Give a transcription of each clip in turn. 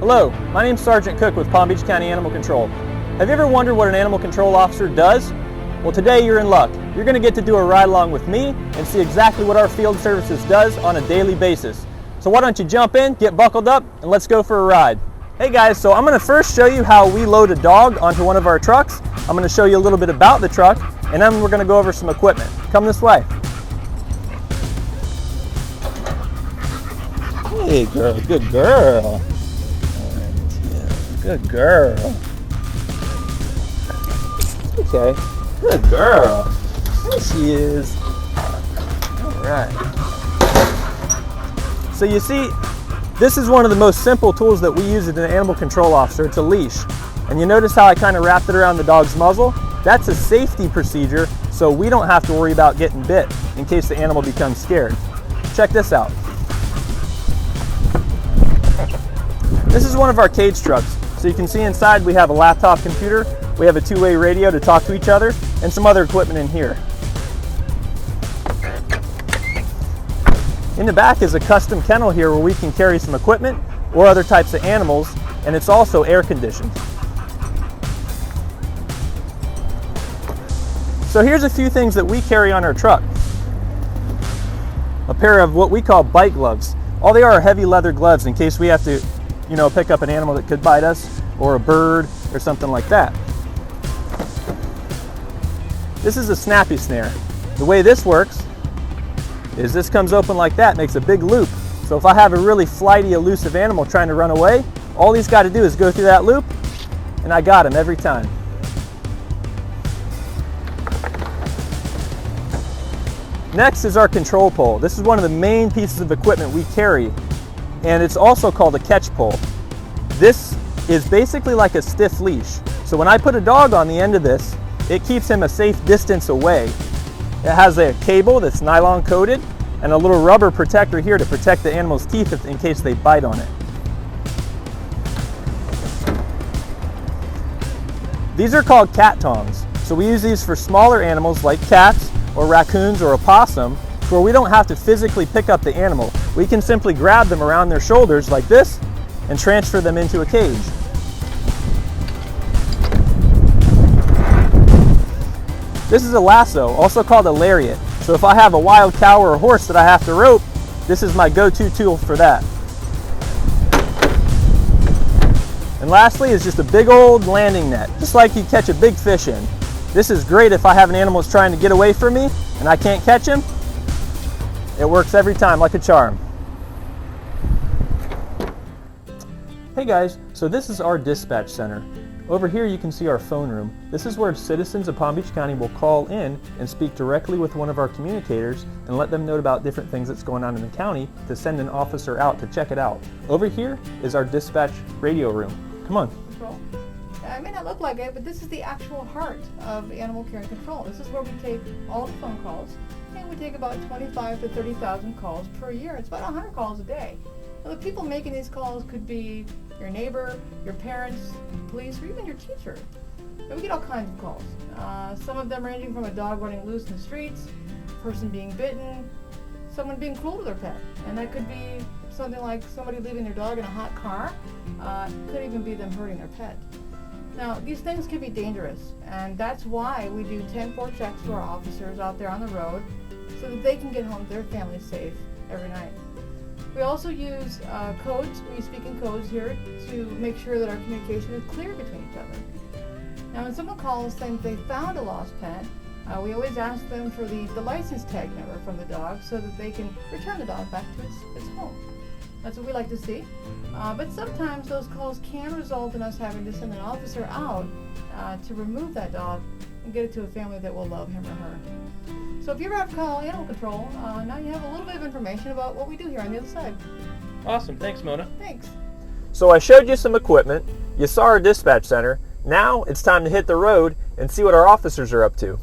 Hello, my name's Sergeant Cook with Palm Beach County Animal Control. Have you ever wondered what an animal control officer does? Well, today you're in luck. You're going to get to do a ride along with me and see exactly what our field services does on a daily basis. So why don't you jump in, get buckled up, and let's go for a ride. Hey guys, so I'm going to first show you how we load a dog onto one of our trucks. I'm going to show you a little bit about the truck, and then we're going to go over some equipment. Come this way. Hey girl, good girl. Good girl. Okay, good girl. There she is. All right. So you see, this is one of the most simple tools that we use as an animal control officer. It's a leash. And you notice how I kind of wrapped it around the dog's muzzle? That's a safety procedure, so we don't have to worry about getting bit in case the animal becomes scared. Check this out. This is one of our cage trucks. So you can see inside we have a laptop computer, we have a two-way radio to talk to each other, and some other equipment in here. In the back is a custom kennel here where we can carry some equipment or other types of animals, and it's also air conditioned. So here's a few things that we carry on our truck. A pair of what we call bite gloves. All they are heavy leather gloves in case we have to, pick up an animal that could bite us, or a bird, or something like that. This is a snappy snare. The way this works is this comes open like that, makes a big loop. So if I have a really flighty, elusive animal trying to run away, all he's got to do is go through that loop, and I got him every time. Next is our control pole. This is one of the main pieces of equipment we carry, and it's also called a catch pole. This is basically like a stiff leash. So when I put a dog on the end of this, it keeps him a safe distance away. It has a cable that's nylon coated and a little rubber protector here to protect the animal's teeth in case they bite on it. These are called cat tongs. So we use these for smaller animals like cats or raccoons or a possum, where we don't have to physically pick up the animal. We can simply grab them around their shoulders like this and transfer them into a cage. This is a lasso, also called a lariat. So if I have a wild cow or a horse that I have to rope, this is my go-to tool for that. And lastly is just a big old landing net, just like you catch a big fish in. This is great if I have an animal that's trying to get away from me and I can't catch him. It works every time like a charm. Hey guys, so this is our dispatch center. Over here you can see our phone room. This is where citizens of Palm Beach County will call in and speak directly with one of our communicators and let them know about different things that's going on in the county to send an officer out to check it out. Over here is our dispatch radio room. Come on. Control. It may not look like it, but this is the actual heart of animal care and control. This is where we take all the phone calls, and we take about 25 to 30,000 calls per year. It's about 100 calls a day. Now, the people making these calls could be your neighbor, your parents, police, or even your teacher. And we get all kinds of calls. Some of them ranging from a dog running loose in the streets, a person being bitten, someone being cruel to their pet. And that could be something like somebody leaving their dog in a hot car. Could even be them hurting their pet. Now, these things can be dangerous, and that's why we do 10-4 checks to our officers out there on the road so that they can get home to their family safe every night. We also use codes. We speak in codes here to make sure that our communication is clear between each other. Now, when someone calls saying they found a lost pet, we always ask them for the license tag number from the dog so that they can return the dog back to its home. That's what we like to see. But sometimes those calls can result in us having to send an officer out to remove that dog and get it to a family that will love him or her. So if you ever have to call animal control, now you have a little bit of information about what we do here on the other side. Awesome, thanks Mona. Thanks. So I showed you some equipment, you saw our dispatch center, now it's time to hit the road and see what our officers are up to.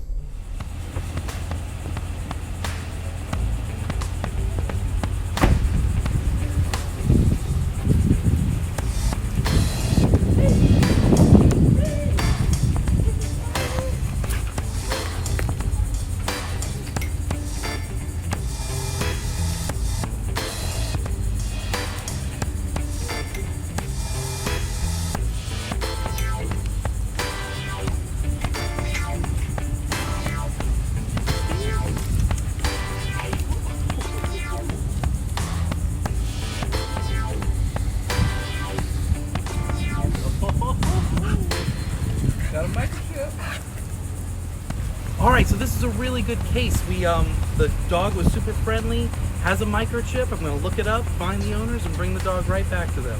right, so this is a really good case. The dog was super friendly, has a microchip. I'm going to look it up, find the owners, and bring the dog right back to them,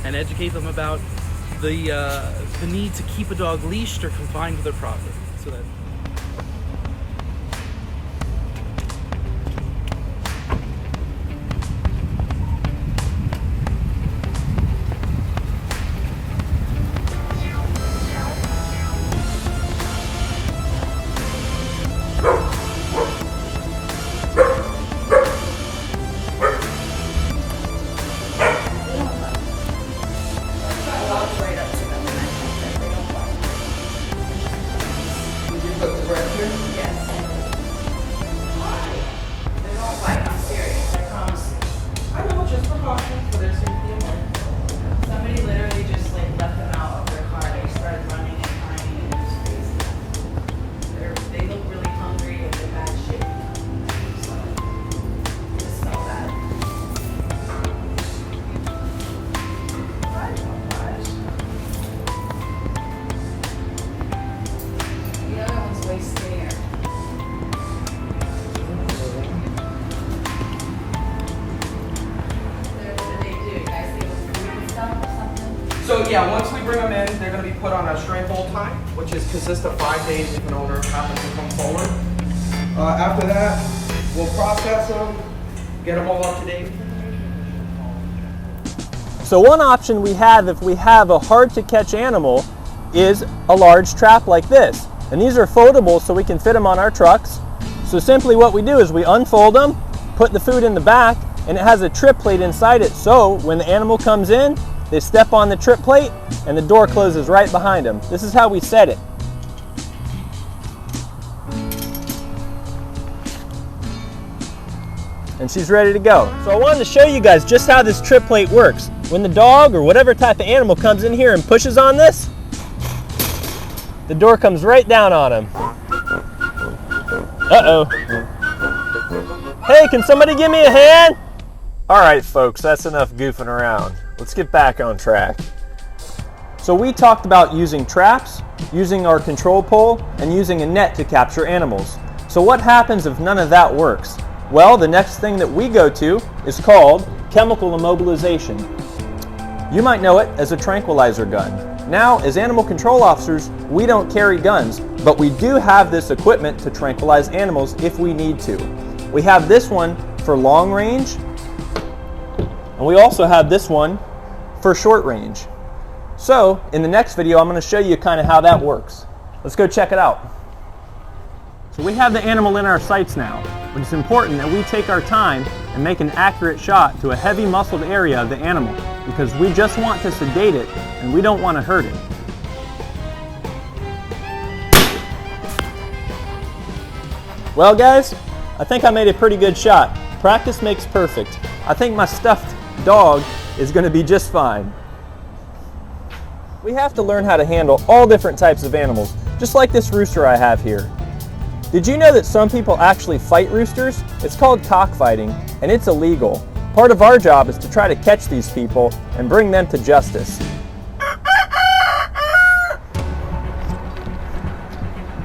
and educate them about the need to keep a dog leashed or confined to their property. So that. So yeah, once we bring them in, they're going to be put on a straight hold time, which consists of 5 days if an owner happens to come forward. After that, we'll process them, get them all up to date. So one option we have if we have a hard to catch animal is a large trap like this. And these are foldable so we can fit them on our trucks. So simply what we do is we unfold them, put the food in the back, and it has a trip plate inside it, so when the animal comes in, they step on the trip plate and the door closes right behind them. This is how we set it. And she's ready to go. So I wanted to show you guys just how this trip plate works. When the dog or whatever type of animal comes in here and pushes on this, the door comes right down on him. Uh-oh. Hey, can somebody give me a hand? All right, folks, that's enough goofing around. Let's get back on track. So we talked about using traps, using our control pole, and using a net to capture animals. So what happens if none of that works? Well, the next thing that we go to is called chemical immobilization. You might know it as a tranquilizer gun. Now, as animal control officers, we don't carry guns, but we do have this equipment to tranquilize animals if we need to. We have this one for long range, and we also have this one for short range. So, in the next video, I'm going to show you kind of how that works. Let's go check it out. So we have the animal in our sights now, but it's important that we take our time and make an accurate shot to a heavy muscled area of the animal, because we just want to sedate it and we don't want to hurt it. Well guys, I think I made a pretty good shot. Practice makes perfect. I think my stuffed dog is going to be just fine. We have to learn how to handle all different types of animals, just like this rooster I have here. Did you know that some people actually fight roosters? It's called cockfighting, and it's illegal. Part of our job is to try to catch these people and bring them to justice.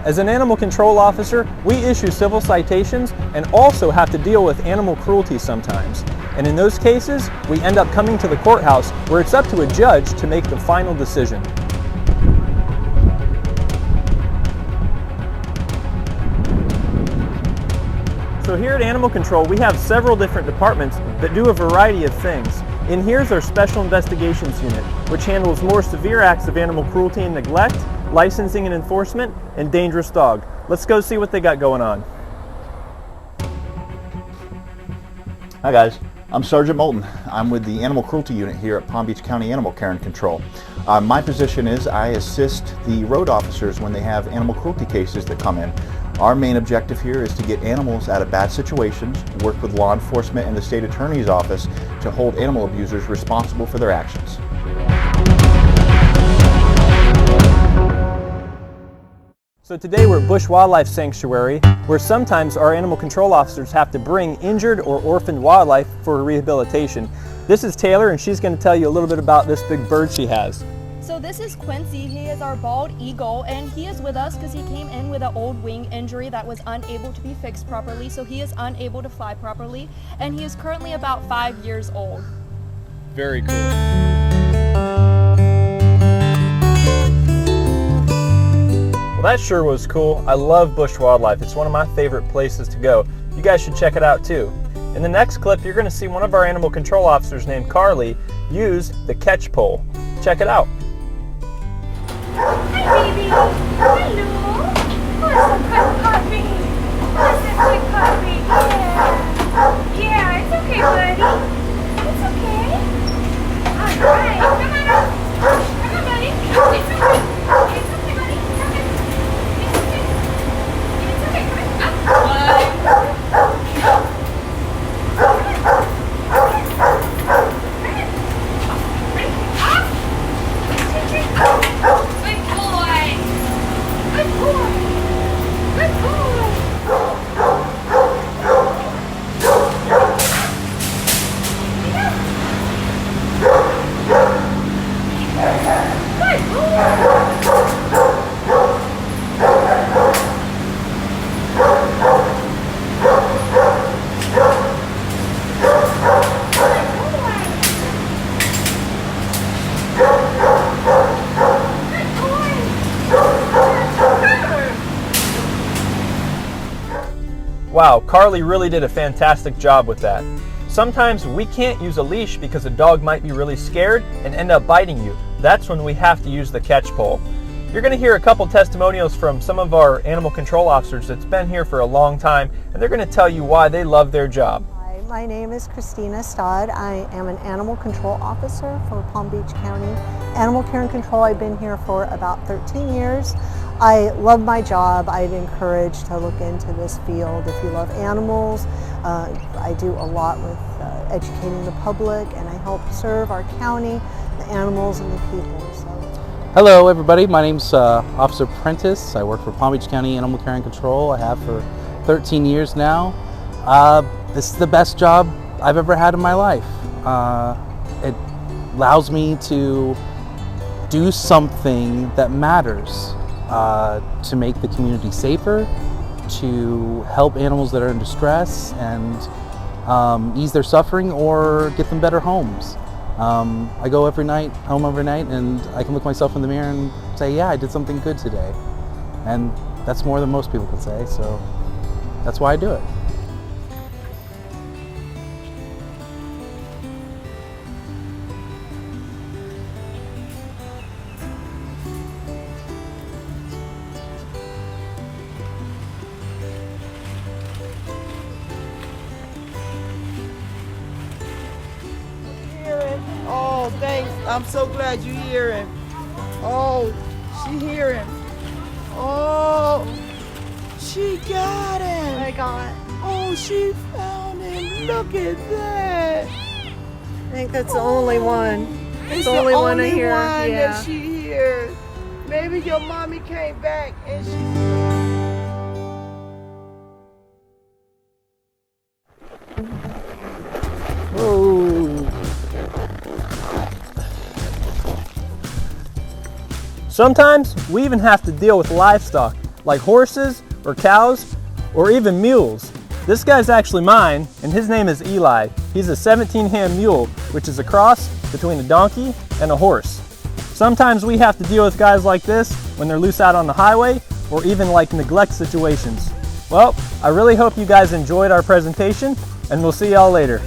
As an animal control officer, we issue civil citations and also have to deal with animal cruelty sometimes. And in those cases, we end up coming to the courthouse where it's up to a judge to make the final decision. So here at Animal Control, we have several different departments that do a variety of things. In here's our Special Investigations Unit, which handles more severe acts of animal cruelty and neglect, licensing and enforcement, and dangerous dog. Let's go see what they got going on. Hi guys, I'm Sergeant Moulton. I'm with the Animal Cruelty Unit here at Palm Beach County Animal Care and Control. My position is I assist the road officers when they have animal cruelty cases that come in. Our main objective here is to get animals out of bad situations, work with law enforcement and the state attorney's office to hold animal abusers responsible for their actions. So today we're at Bush Wildlife Sanctuary, where sometimes our animal control officers have to bring injured or orphaned wildlife for rehabilitation. This is Taylor, and she's going to tell you a little bit about this big bird she has. So this is Quincy. He is our bald eagle, and he is with us because he came in with an old wing injury that was unable to be fixed properly, so he is unable to fly properly, and he is currently about 5 years old. Very cool. Well, that sure was cool. I love bush wildlife. It's one of my favorite places to go. You guys should check it out too. In the next clip, you're going to see one of our animal control officers named Carly use the catch pole. Check it out. Hi, baby. Hello. What's a quick puppy? What's a quick puppy? Yeah. Yeah, it's okay, buddy. It's okay. All right. Come on up. Come on, buddy. It's okay. It's okay, buddy. It's okay. It's okay. It's okay. Come on. Up. Wow, Carly really did a fantastic job with that. Sometimes we can't use a leash because a dog might be really scared and end up biting you. That's when we have to use the catch pole. You're going to hear a couple testimonials from some of our animal control officers that's been here for a long time, and they're going to tell you why they love their job. Hi, my name is Christina Stodd. I am an animal control officer for Palm Beach County Animal Care and Control. I've been here for about 13 years. I love my job. I'd encourage to look into this field if you love animals. I do a lot with educating the public, and I help serve our county, the animals, and the people. So. Hello everybody, my name's Officer Prentice. I work for Palm Beach County Animal Care and Control. I have for 13 years now. This is the best job I've ever had in my life. It allows me to do something that matters. To make the community safer, to help animals that are in distress and ease their suffering or get them better homes. I go home every night, and I can look myself in the mirror and say, yeah, I did something good today. And that's more than most people can say, so that's why I do it. Oh, thanks. I'm so glad you hear him. Oh, she hear him. Oh, she got him. I got. Oh, she found him. Look at that. I think that's the only one. It's the only one I hear. One Yeah. that she hears. Maybe your mommy came back and she. Sometimes we even have to deal with livestock, like horses or cows or even mules. This guy's actually mine, and his name is Eli. He's a 17-hand mule, which is a cross between a donkey and a horse. Sometimes we have to deal with guys like this when they're loose out on the highway or even like neglect situations. Well, I really hope you guys enjoyed our presentation, and we'll see y'all later.